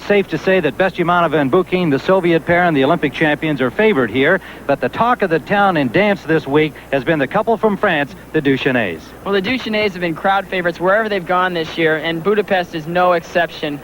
safe to say that Bestyamanova and Bukin, the Soviet pair and the Olympic champions, are favored here. But the talk of the town in dance this week has been the couple from France, the Duchesnays. Well, the Duchesnays have been crowd favorites wherever they've gone this year, and Budapest is no exception.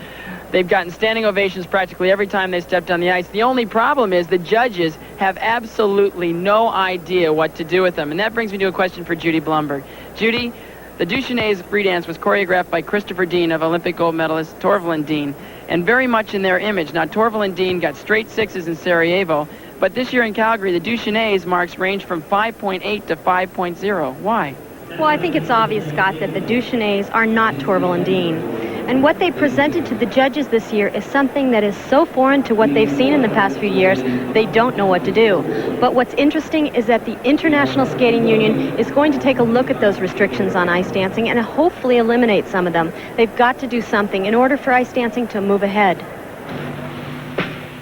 They've gotten standing ovations practically every time they stepped on the ice. The only problem is the judges have absolutely no idea what to do with them. And that brings me to a question for Judy Blumberg. Judy, the Duchesnays free dance was choreographed by Christopher Dean of Olympic gold medalist Torviland Dean, and very much in their image. Now, Torviland Dean got straight sixes in Sarajevo, but this year in Calgary, the Duchesnays marks range from 5.8 to 5.0. Why? Well, I think it's obvious, Scott, that the Duchesnays are not Torviland Dean. And what they presented to the judges this year is something that is so foreign to what they've seen in the past few years, they don't know what to do. But what's interesting is that the International Skating Union is going to take a look at those restrictions on ice dancing and hopefully eliminate some of them. They've got to do something in order for ice dancing to move ahead.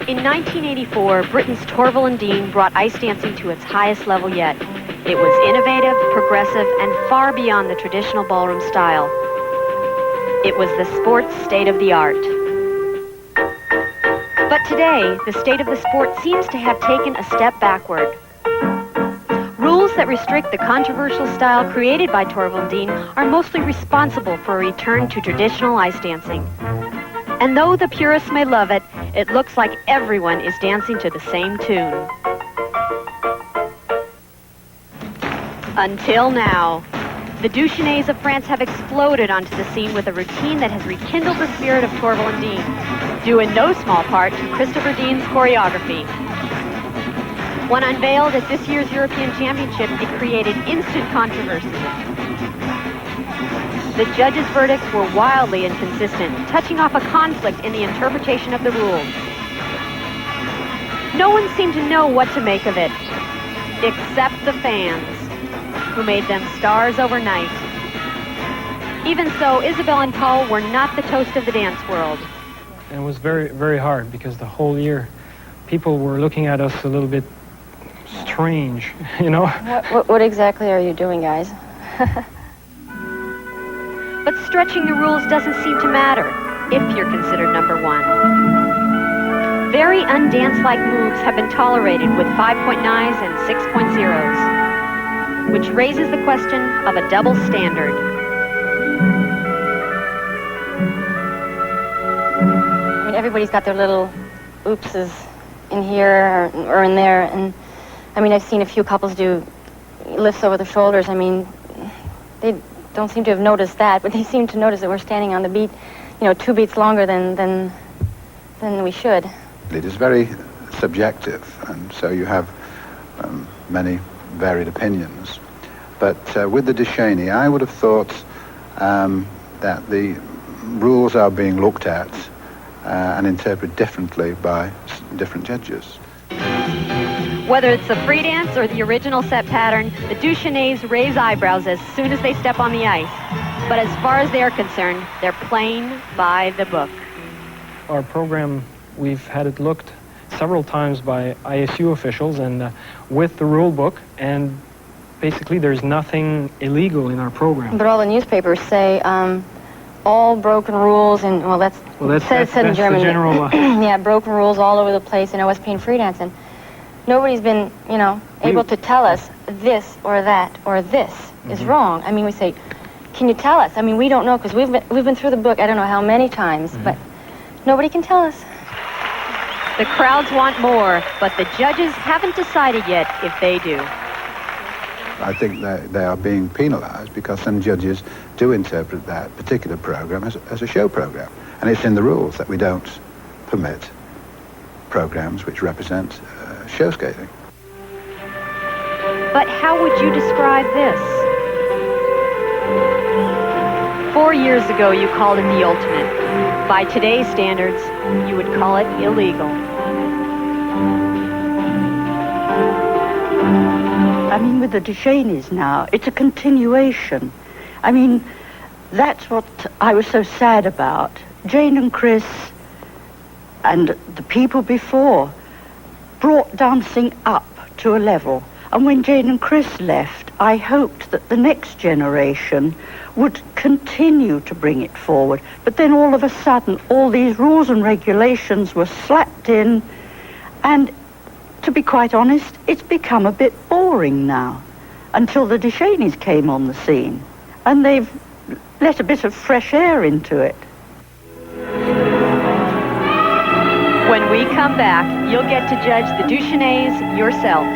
In 1984, Britain's Torviland Dean brought ice dancing to its highest level yet. It was innovative, progressive, and far beyond the traditional ballroom style. It was the sport's state of the art. But today, the state of the sport seems to have taken a step backward. Rules that restrict the controversial style created by Torviland Dean are mostly responsible for a return to traditional ice dancing. And though the purists may love it, it looks like everyone is dancing to the same tune. Until now. The Duchesnays of France have exploded onto the scene with a routine that has rekindled the spirit of Torviland Dean, due in no small part to Christopher Dean's choreography. When unveiled at this year's European Championship, it created instant controversy. The judges' verdicts were wildly inconsistent, touching off a conflict in the interpretation of the rules. No one seemed to know what to make of it, except the fans, who made them stars overnight. Even so, Isabel and Paul were not the toast of the dance world. And it was very, very hard because the whole year people were looking at us a little bit strange, you know? What exactly are you doing, guys? But stretching the rules doesn't seem to matter if you're considered number one. Very undance-like moves have been tolerated with 5.9s and 6.0s. Which raises the question of a double standard. I mean, everybody's got their little oopses in here or in there, and I mean, I've seen a few couples do lifts over the shoulders. I mean, they don't seem to have noticed that, but they seem to notice that we're standing on the beat, you know, 2 beats longer than we should. It is very subjective, and so you have many varied opinions. But with the Duchesne, I would have thought that the rules are being looked at and interpreted differently by different judges. Whether it's the free dance or the original set pattern, the Duchesnays raise eyebrows as soon as they step on the ice. But as far as they're concerned, they're playing by the book. Our program, we've had it looked several times by ISU officials and with the rule book, and basically there's nothing illegal in our program. But all the newspapers say all broken rules, and well, that's said in German. The general, yeah, broken rules all over the place in OSP and free dance, and nobody's been, you know, able to tell us this or that or this is wrong. I mean, we say, can you tell us? I mean, we don't know because we've been through the book I don't know how many times, but nobody can tell us. The crowds want more, but the judges haven't decided yet if they do. I think they are being penalized because some judges do interpret that particular program as a show program. And it's in the rules that we don't permit programs which represent show skating. But how would you describe this? 4 years ago, you called it the ultimate. By today's standards, you would call it illegal. I mean, with the Duchesnes now, it's a continuation. I mean, that's what I was so sad about. Jane and Chris and the people before brought dancing up to a level. And when Jane and Chris left, I hoped that the next generation would continue to bring it forward. But then all of a sudden, all these rules and regulations were slapped in, and to be quite honest, it's become a bit boring now, until the DeShaney's came on the scene, and they've let a bit of fresh air into it. When we come back, you'll get to judge the Duchenays yourself.